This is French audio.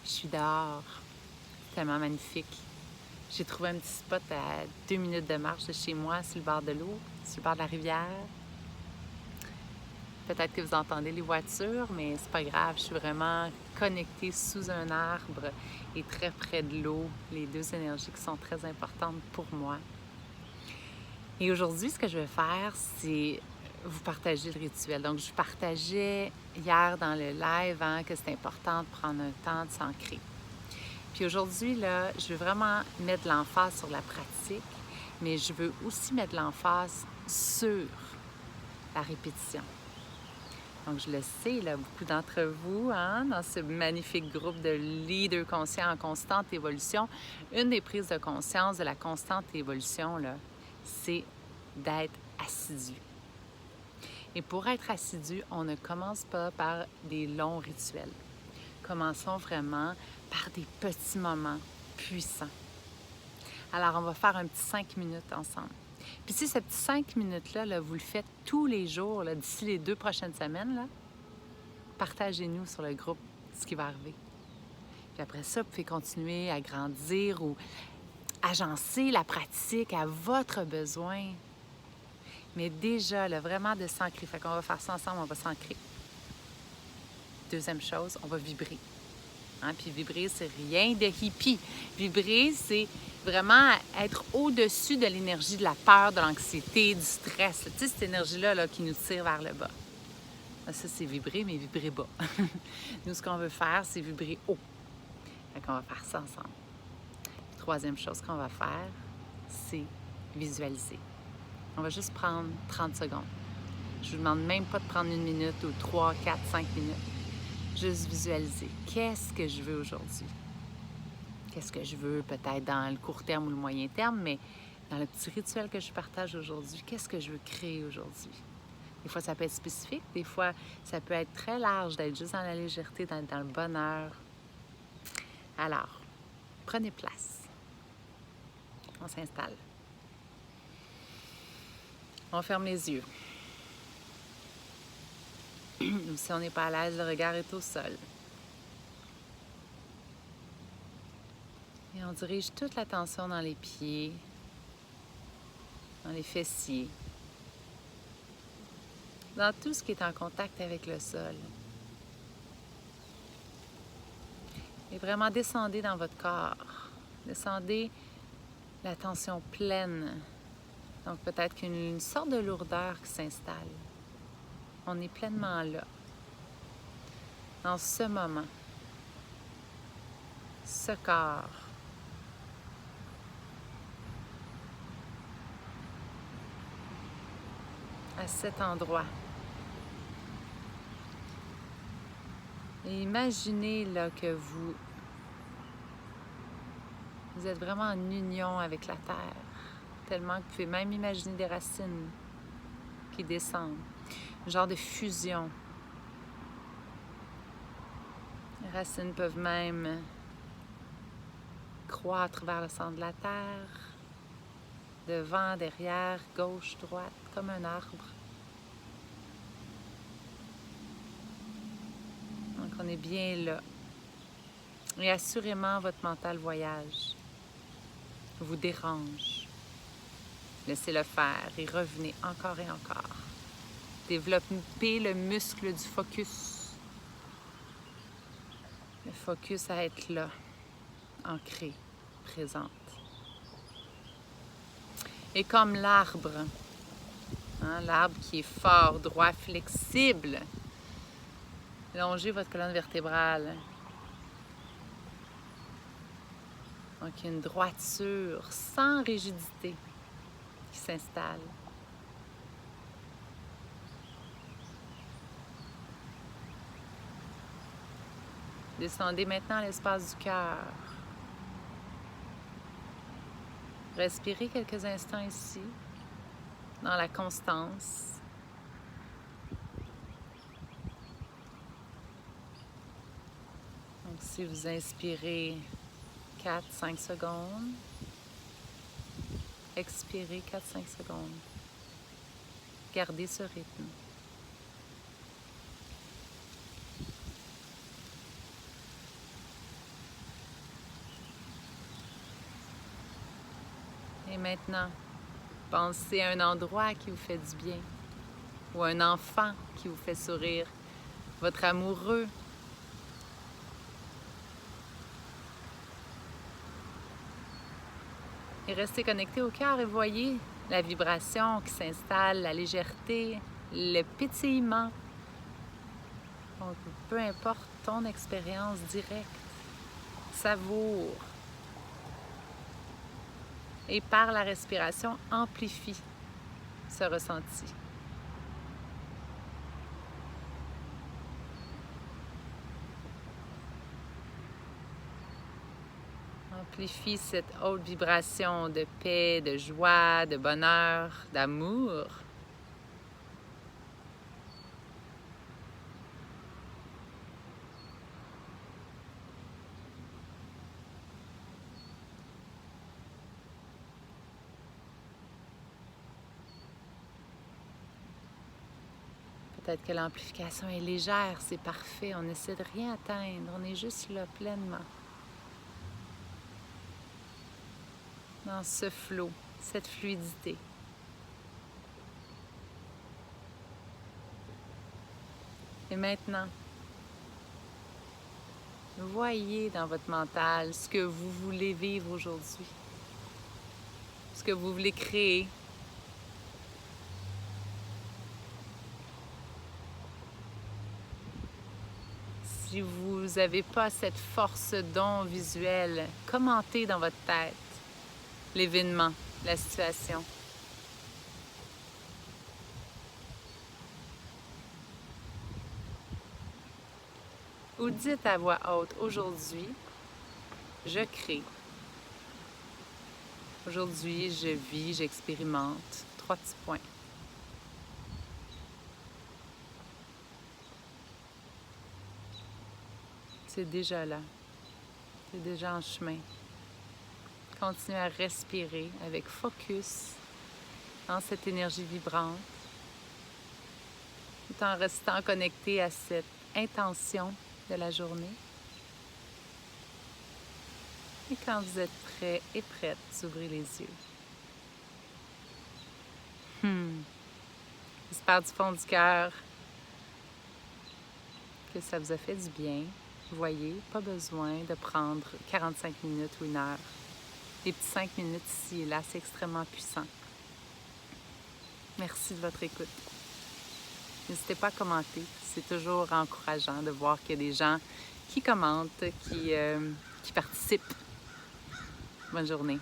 Je suis dehors. C'est tellement magnifique. J'ai trouvé un petit spot à 2 minutes de marche de chez moi, sur le bord de l'eau, sur le bord de la rivière. Peut-être que vous entendez les voitures, mais c'est pas grave. Je suis vraiment connectée sous un arbre et très près de l'eau. Les deux énergies qui sont très importantes pour moi. Et aujourd'hui, ce que je vais faire, c'est vous partager le rituel. Donc, je partageais hier dans le live que c'est important de prendre un temps de s'ancrer. Puis aujourd'hui, là, je veux vraiment mettre de l'emphase sur la pratique, mais je veux aussi mettre de l'emphase sur la répétition. Donc, je le sais, là, beaucoup d'entre vous, dans ce magnifique groupe de leaders conscients en constante évolution, une des prises de conscience de la constante évolution, là, c'est d'être assidu. Et pour être assidu, on ne commence pas par des longs rituels. Commençons vraiment par des petits moments puissants. Alors, on va faire un petit 5 minutes ensemble. Puis si ce petit 5 minutes-là, là, vous le faites tous les jours, là, d'ici les 2 prochaines semaines, là, partagez-nous sur le groupe ce qui va arriver. Puis après ça, vous pouvez continuer à grandir ou agencer la pratique à votre besoin. Mais déjà, là, vraiment de s'ancrer. Fait qu'on va faire ça ensemble, on va s'ancrer. Deuxième chose, on va vibrer. Puis vibrer, c'est rien de hippie. Vibrer, c'est vraiment être au-dessus de l'énergie de la peur, de l'anxiété, du stress. Tu sais, cette énergie-là là, qui nous tire vers le bas. Ça, c'est vibrer, mais vibrer bas. Nous, ce qu'on veut faire, c'est vibrer haut. Fait qu'on va faire ça ensemble. Troisième chose qu'on va faire, c'est visualiser. On va juste prendre 30 secondes. Je ne vous demande même pas de prendre 1 minute ou 3, 4, 5 minutes. Juste visualiser. Qu'est-ce que je veux aujourd'hui? Qu'est-ce que je veux peut-être dans le court terme ou le moyen terme, mais dans le petit rituel que je partage aujourd'hui, qu'est-ce que je veux créer aujourd'hui? Des fois, ça peut être spécifique. Des fois, ça peut être très large, d'être juste dans la légèreté, dans le bonheur. Alors, prenez place. On s'installe. On ferme les yeux. Si on n'est pas à l'aise, le regard est au sol. Et on dirige toute l'attention dans les pieds, dans les fessiers, dans tout ce qui est en contact avec le sol. Et vraiment descendez dans votre corps. Descendez l'attention pleine. Donc peut-être qu'une sorte de lourdeur qui s'installe. On est pleinement là, dans ce moment, ce corps. À cet endroit. Et imaginez là que vous êtes vraiment en union avec la terre, tellement que vous pouvez même imaginer des racines qui descendent, un genre de fusion. Les racines peuvent même croître vers le centre de la terre, devant, derrière, gauche, droite, comme un arbre. Donc on est bien là. Et assurément, votre mental voyage, vous dérange. Laissez-le faire et revenez encore et encore. Développez le muscle du focus. Le focus à être là, ancré, présente. Et comme l'arbre, l'arbre qui est fort, droit, flexible, longez votre colonne vertébrale. Donc, il y a une droiture sans rigidité qui s'installe. Descendez maintenant à l'espace du cœur. Respirez quelques instants ici, dans la constance. Donc, si vous inspirez 4-5 secondes, expirez 4-5 secondes. Gardez ce rythme. Et maintenant, pensez à un endroit qui vous fait du bien ou un enfant qui vous fait sourire, votre amoureux. Et restez connecté au cœur et voyez la vibration qui s'installe, la légèreté, le pétillement. Donc, peu importe ton expérience directe, savoure. Et par la respiration, amplifie ce ressenti. Amplifie cette haute vibration de paix, de joie, de bonheur, d'amour. Peut-être que l'amplification est légère, c'est parfait, on essaie de rien atteindre, on est juste là pleinement. Dans ce flot, cette fluidité. Et maintenant, voyez dans votre mental ce que vous voulez vivre aujourd'hui, ce que vous voulez créer. Si vous n'avez pas cette force don visuelle, commentez dans votre tête l'événement, la situation. Ou dites à voix haute, aujourd'hui, je crée. Aujourd'hui, je vis, j'expérimente. 3 petits points. C'est déjà là. C'est déjà en chemin. Continuez à respirer avec focus dans cette énergie vibrante, tout en restant connecté à cette intention de la journée. Et quand vous êtes prêt et prête, ouvrez les yeux. J'espère du fond du cœur que ça vous a fait du bien. Vous voyez, pas besoin de prendre 45 minutes ou 1 heure. Les petits 5 minutes ici et là, c'est extrêmement puissant. Merci de votre écoute. N'hésitez pas à commenter. C'est toujours encourageant de voir qu'il y a des gens qui commentent, qui participent. Bonne journée.